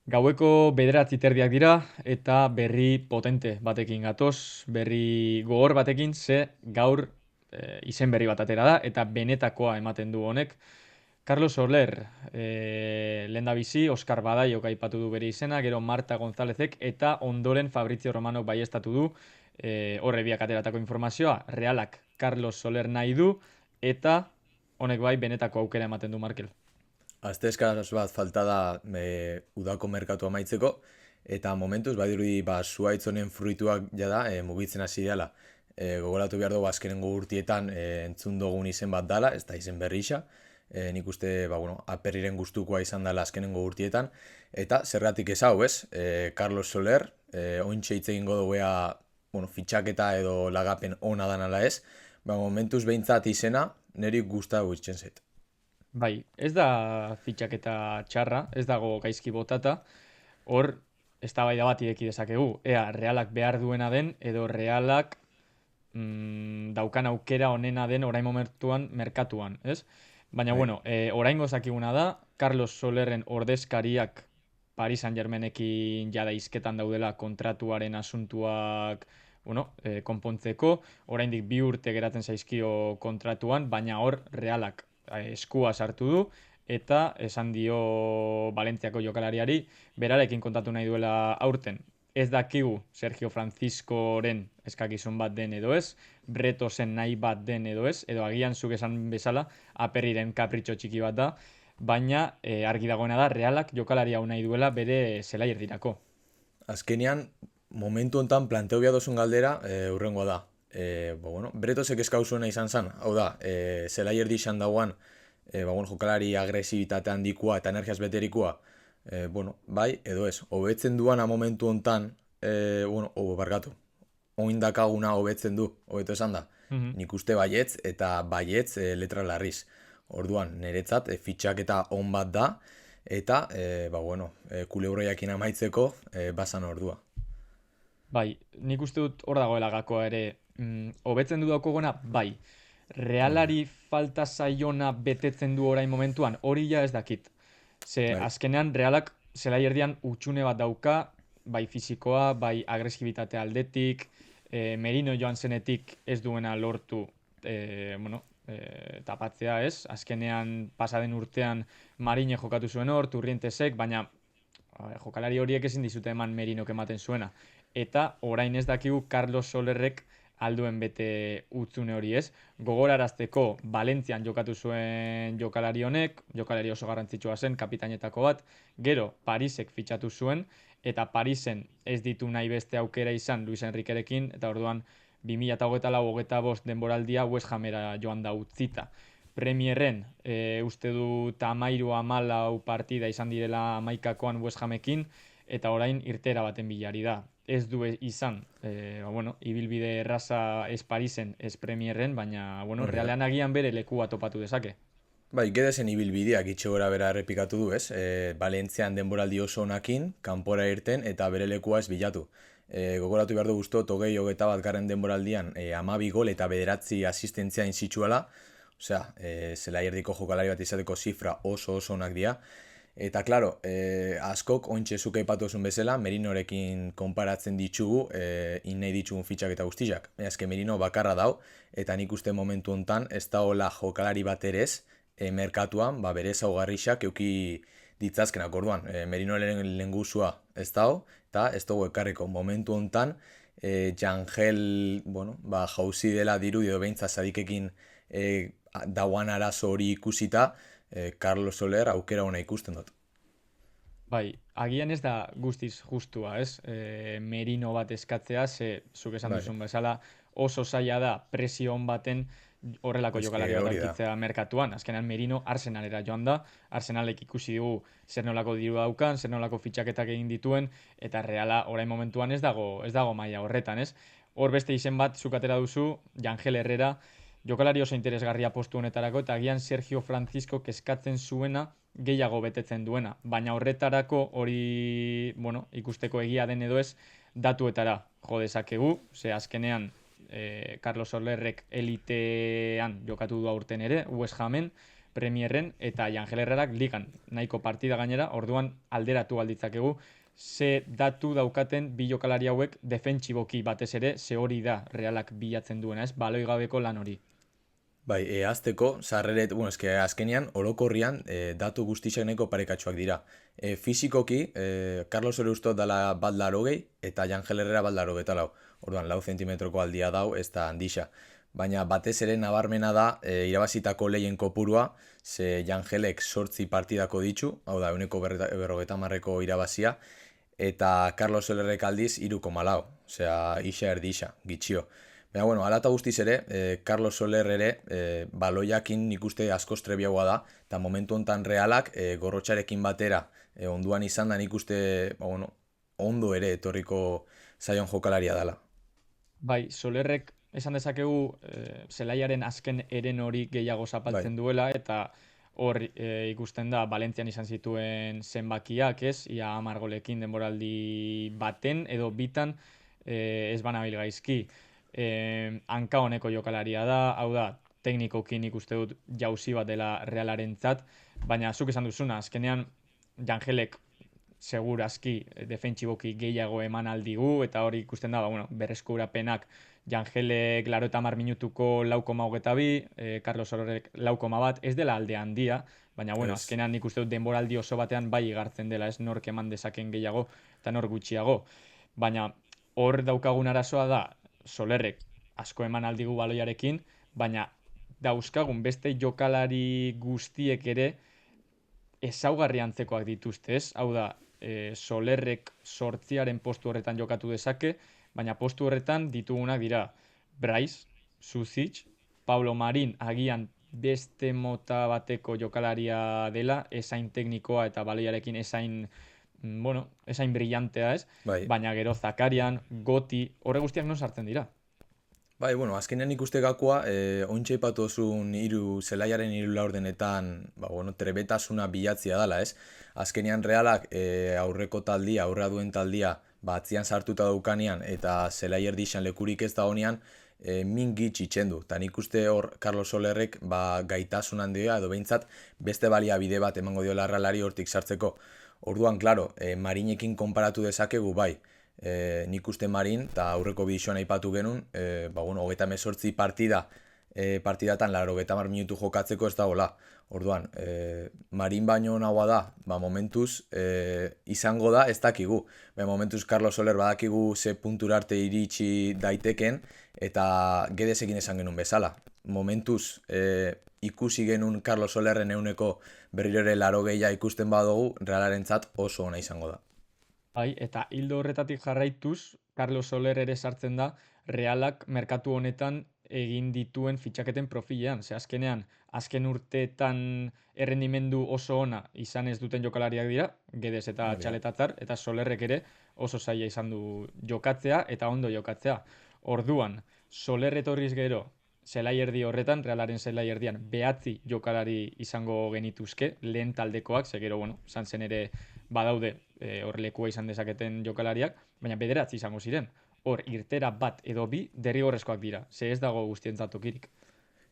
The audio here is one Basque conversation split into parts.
Gaueko 9:30 dira eta berri potente batekin gatoz, berri gogor batekin, ze gaur izen berri bat atera da eta benetakoa ematen du honek. Carlos Soler, lehendabizi, Oscar Badaiok aipatu du bere izena, gero Marta Gonzálezek eta ondoren Fabrizio Romanok baieztatu du horre biak ateratako informazioa. Realak Carlos Soler nahi du eta honek bai benetako aukera ematen du Markel. Aste eskaz bat falta da udako merkatu amaitzeko, eta momentuz badirudi zuhaitz honen fruituak jada mugitzen hasi dela. Gogoratu behar dugu azkenengo urtietan entzun dugun izen bat dala, ez da izen berri isa. Nik uste aperriren gustukoa izan dela azkenengo urtietan. Eta zergatik ez hau, ez? Carlos Soler, ointxe hitz egingo dugu fitxaketa edo lagapen ona dan ala ez. Momentuz behintzat izena, niri gustago itzen zait. Bai, ez da fitxaketa txarra, ez dago gaizki botata, hor eztabaida bat ireki dezakegu. Ea, Realak behar duena den, edo Realak daukan aukera onena den orain momentuan merkatuan, ez? Baina, Bai. bueno, oraingo zakiguna da, Carlos Solerren ordezkariak Paris Saint-Germainekin jada hizketan daudela kontratuaren asuntuak konpontzeko, oraindik 2 urte geratzen zaizkio kontratuan, baina hor Realak eskua sartu du eta esan dio Valentziako jokalariari berarekin kontatu nahi duela aurten. Ez dakigu Sergio Franciscoren eskakizun bat den edo ez, Bretosen nahi bat den edo ez, edo agian zuk esan bezala aperriren kapritxo txiki bat da, baina argi dagoena da Realak jokalari hau nahi duela bere zelaierdirako. Azkenean, momentu hontan planteo behar dozun galdera, urrengoa da. Bretosek eskau zuena izan zen, hau da, zelai erdi izan dagoan, jokalari agresibitatea handikoa eta energiaz beterikoa, bai, edo ez, hobetzen duana momentu hontan, barkatu, oindakaguna hobetzen du, hobeto esan da, Mhm. nik uste baietz eta baietz letra larriz. Orduan, niretzat, fitxaketa on bat da, eta, kulebroiakin amaitzeko, basan ordua. Bai, nik uste dut hor dagoela gakoa ere. Hobetzen du daukogona, bai. Mhm. Realari falta zaiona betetzen du orain momentuan, hori ja ez dakit. Ze Bai. azkenean realak zelai erdian utxune bat dauka, bai fisikoa, bai agresibitate aldetik, Merino joan zenetik ez duena lortu tapatzea ez. Azkenean pasaden urtean Marine jokatu zuen hor, Turrientesek, baina jokalari horiek ezin dizute eman Merinok ematen zuena. Eta orain ez dakigu Carlos Solerrek alduen bete utzune hori ez. Gogorarazteko Valentzian jokatu zuen jokalari honek, jokalari oso garrantzitsua zen, kapitainetako bat, gero Parisek fitxatu zuen, eta Parisen ez ditu nahi beste aukera izan Luis Enriquerekin, eta orduan 2024-25 denboraldia West Hamera joan da utzita. Premierren, uste du tamairu amalau partida izan direla amaikakoan West Hamekin, eta orain irtera baten bilari da. Ez du izan, ibilbide erraza ez Parisen, ez Premierren, baina, Hori da. realean agian bere lekua topatu dezake. Bai, gedezen ibilbideak itxe gora bera errepikatu du, ez? Valentzian denboraldi oso onakin, kanpora irten eta bere lekua ez bilatu. Gogoratu behar du guztu, togei hogeta bat garren denboraldian, 12 gol eta 9 asistentzia inzitsuala. Osea, zela erdiko jokalari bat izateko zifra oso oso onak dira. Eta, klaro, askok, ointxe zuke ipatuzun bezala, Merinorekin konparatzen ditugu, nahi ditugun fitxak eta guztizak. Ezke Merino bakarra dau, eta nik uste momentu hontan ez da hola jokalari bat ere ez, merkatuan, bere ezaugarrixak euki ditzazkenak orduan. Merinoren lengusua ez dago, eta ez dugu ekarriko momentu hontan, Jangel, jauzi dela dirudi edo behintza zadikekin dauan arazo hori ikusita, Carlos Soler aukera hona ikusten dut. Bai, agian ez da guztiz justua, ez? Merino bat eskatzea, ze zuk esan Bai, duzun bezala, oso zaila da presio on baten horrelako eske jokalari bat hori da. aurkitzea merkatuan. Azkenan Merino Arsenalera joan da, Arsenalek ikusi dugu zer nolako diru daukan, zer nolako fitxaketak egin dituen, eta Reala orain momentuan ez dago maila horretan, ez? Hor beste izen bat zuk atera duzu, Jangel Herrera, jokalari oso interesgarria postu honetarako, eta agian Sergio Francisco eskatzen zuena gehiago betetzen duena. Baina horretarako hori, ikusteko egia den edo ez, datuetara jo dezakegu, ze azkenean Carlos Solerrek elitean jokatu du aurten ere, West Hamen, Premierren, eta Jangel Herrerak ligan nahiko partida gainera, orduan alderatu alditzakegu, ze datu daukaten bi jokalari hauek defentsiboki batez ere, ze hori da Realak bilatzen duena, ez? Baloi gabeko lan hori. Bai, azteko, sarreret, bueno, eske azkenean, orokorrian, datu guztiak nahiko parekatsuak dira. Fizikoki, Carlos Soler ustot dala bat larogei, eta Jangel Herrera bat larogeta lau. Orduan, lau zentimetroko aldia dau, ez da handixa. Baina batez ere nabarmena da, irabazitako lehien kopurua, ze Jangelek 8 partidako ditu, hau da, euneko 50ko irabazia, eta Carlos Solerrek aldiz 3,4. Osea, ixa erdixa, gitxio. Baina, bueno, ala eta guztiz ere, Carlos Soler ere baloiakin nik uste askoz trebiagoa da, eta momentu hontan Realak gorrotxarekin batera onduan izan da nik uste, bueno, ondo ere etorriko zaion jokalaria dela. Bai, Solerrek esan dezakegu zelaiaren azken eren hori gehiago Bai, zapaltzen duela, eta hor ikusten da Valentzian izan zituen zenbakiak, ez? Ia 10 golekin denboraldi baten edo bitan ez banabil gaizki. Hanka honeko jokalaria da, hau da, teknikoki nik uste dut jauzi bat dela Realarentzat, baina zuk esan duzuna, azkenean Jangelek segurazki defentsiboki gehiago eman aldigu, eta hori ikusten da, bueno, berreskurapenak Jangelek 80 minutuko 4,22, Carlos Sororek 4,1, ez dela alde handia, baina bueno, ez. azkenean nik uste dut denboraldi oso batean bai igartzen dela, ez nork eman dezaken gehiago eta nor gutxiago. Baina hor daukagun arazoa da, Solerrek asko eman aldigu baloiarekin, baina dauzkagun beste jokalari guztiek ere ezaugarri antzekoak dituzte, ez? Hau da, Solerrek 8. postu horretan jokatu dezake, baina postu horretan ditugunak dira Bryce, Suzic, Pablo Marin agian beste mota bateko jokalaria dela, esain teknikoa eta baloiarekin esain, bueno, esain brillantea, ez? Bai, Baina gero Zakarian, Goti, horre guztiak non sartzen dira. bai, bueno, azkenean ikuste gakoa, ointxe ipatu ozun zelaiaren hiru laurdenetan, ba, bueno, trebetasuna bilatzia dela, ez? Azkenean Realak aurreko taldia, aurrea duen taldia, ba, atzian sartuta daukanean, eta zelai erdixan lekurik ez da honean, min gitx itxendu. Eta nik uste hor Carlos Solerrek ba, gaitasun handia, edo behintzat beste baliabide bat emango diola Realari hortik sartzeko. Orduan, klaro, Marinekin konparatu dezakegu, bai, nik uste Marin, eta aurreko bidizoan aipatu genuen, ba, bueno, 38 partidatan, 80 minutu jokatzeko ez dagoela. Orduan, Marin baino nagoa da, ba, momentuz izango da, ez dakigu. Ba, momentuz Carlos Soler badakigu ze puntura arte iritsi daiteken, eta gedezekin esan genuen bezala. Momentuz ikusi genuen Carlos Solerren euneko berriro ere 80 ikusten badugu, Realarentzat oso ona izango da. Bai, eta hildo horretatik jarraituz, Carlos Soler ere sartzen da Realak merkatu honetan egin dituen fitxaketen profilean. Ze azkenean, azken urteetan errendimendu oso ona izan ez duten jokalariak dira, Guedes eta Hori da. Txaletatzar, eta Solerrek ere oso zaila izan du jokatzea eta ondo jokatzea. Orduan, Soler etorriz gero, zelai erdi horretan, Realaren zelai erdian, 9 jokalari izango genituzke, lehen taldekoak, ze gero, bueno, izan zen ere badaude hor lekua izan dezaketen jokalariak, baina 9 izango ziren. Hor, irtera bat edo bi derrigorrezkoak dira, ze ez dago guztientzat tokirik.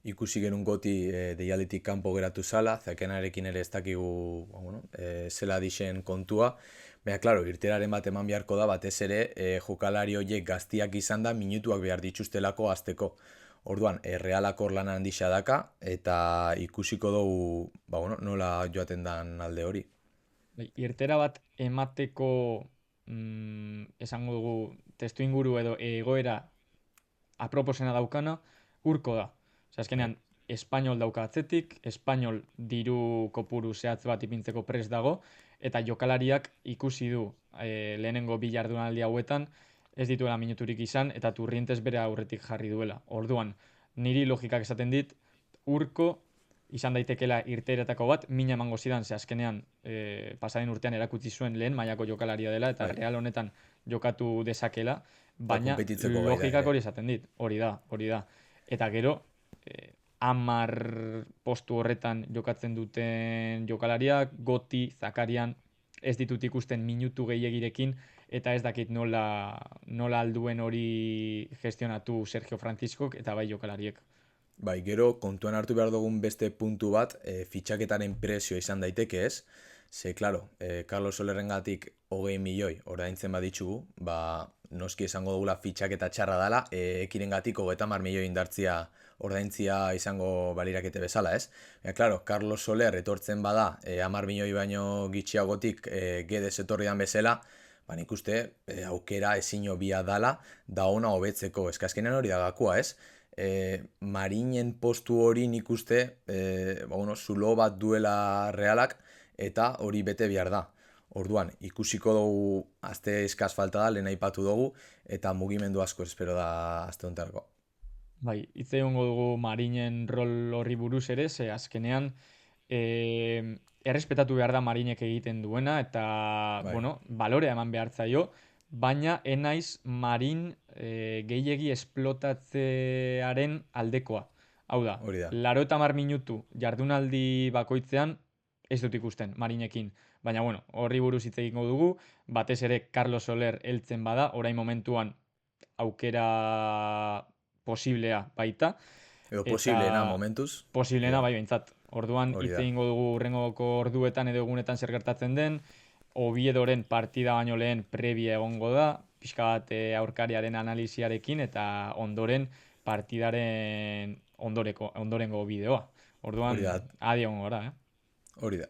Ikusi genuen Goti deialditik kanpo geratu zala, Zakenarekin ere ez dakigu ba, bueno, zela dixen kontua. Baina, klaro, irteraren bat eman beharko da, batez ere jokalari horiek gaztiak izan da minutuak behar dituztelako azteko. Orduan, Realak hor lan handixa daka, eta ikusiko dugu ba, bueno, nola joaten dan alde hori. Bai, irtera bat emateko esango dugu testu inguru edo egoera aproposena daukana, urko da. Osea, Bai, azkenean, Espainol dauka atzetik, Espainol diru kopuru zehatz bat ipintzeko prest dago, eta jokalariak ikusi du lehenengo bi jardunaldi hauetan, ez dituela minuturik izan, eta Turrientes bere aurretik jarri duela. Orduan, niri logikak esaten dit, urko izan daitekela irteeretako bat, mina emango zidan, ze azkenean pasaden urtean erakutsi zuen lehen mailako jokalaria dela, eta bai, Real honetan jokatu dezakela, eta baina konpetitzeko gai da logikak ere. hori esaten dit, hori da, hori da. Eta gero, 10 postu horretan jokatzen duten jokalariak, Goti, Zakarian, ez ditut ikusten minutu gehiegirekin, eta ez dakit nola alduen hori gestionatu Sergio Franciscok eta bai jokalariek. Bai, gero kontuan hartu behar dugun beste puntu bat, fitxaketaren prezio izan daiteke ez, ze, klaro, Carlos Solerrengatik 20 milioi ordaintzen baditzugu, ba, noski esango dugula fitxaketa txarra dela, ekirengatik 30 milioi indartzia ordaintzia izango balirakete bezala, ez? Klaro, Carlos Soler etortzen bada, 10 milioi baino gitxiagotik Guedes etorrian bezala, ba, nik uste aukera ezin hobia dala, da ona hobetzeko, eskazkenean hori da gakoa, ez? Marinen postu hori nik uste ba, bueno, zulo bat duela Realak eta hori bete behar da. Orduan, ikusiko dugu aste eskaz falta da, lehen aipatu dugu, eta mugimendu asko espero da aste hontarako. Bai, hitz egingo dugu Marinen rol horri buruz ere, ze azkenean errespetatu behar da Marinek egiten duena, eta, Bai, bueno, balorea eman behar zaio, baina enaiz Marin gehiegi esplotatzearen aldekoa. Hau da, hori da. 80 minutu jardunaldi bakoitzean ez dut ikusten Marinekin. Baina, bueno, horri buruz hitz egingo dugu, batez ere Carlos Soler heltzen bada, orain momentuan aukera posiblea baita, Edo posibleena eta momentuz, posiblena edo bai behintzat. Orduan hori hitz da. egingo dugu hurrengoko orduetan edo egunetan zer gertatzen den, Oviedoren partida baino lehen prebia egongo da, pixka bat aurkariaren analisiarekin eta ondoren partidaren ondorengo bideoa. Hori Orduan, da. adi egongo gara, Hori da.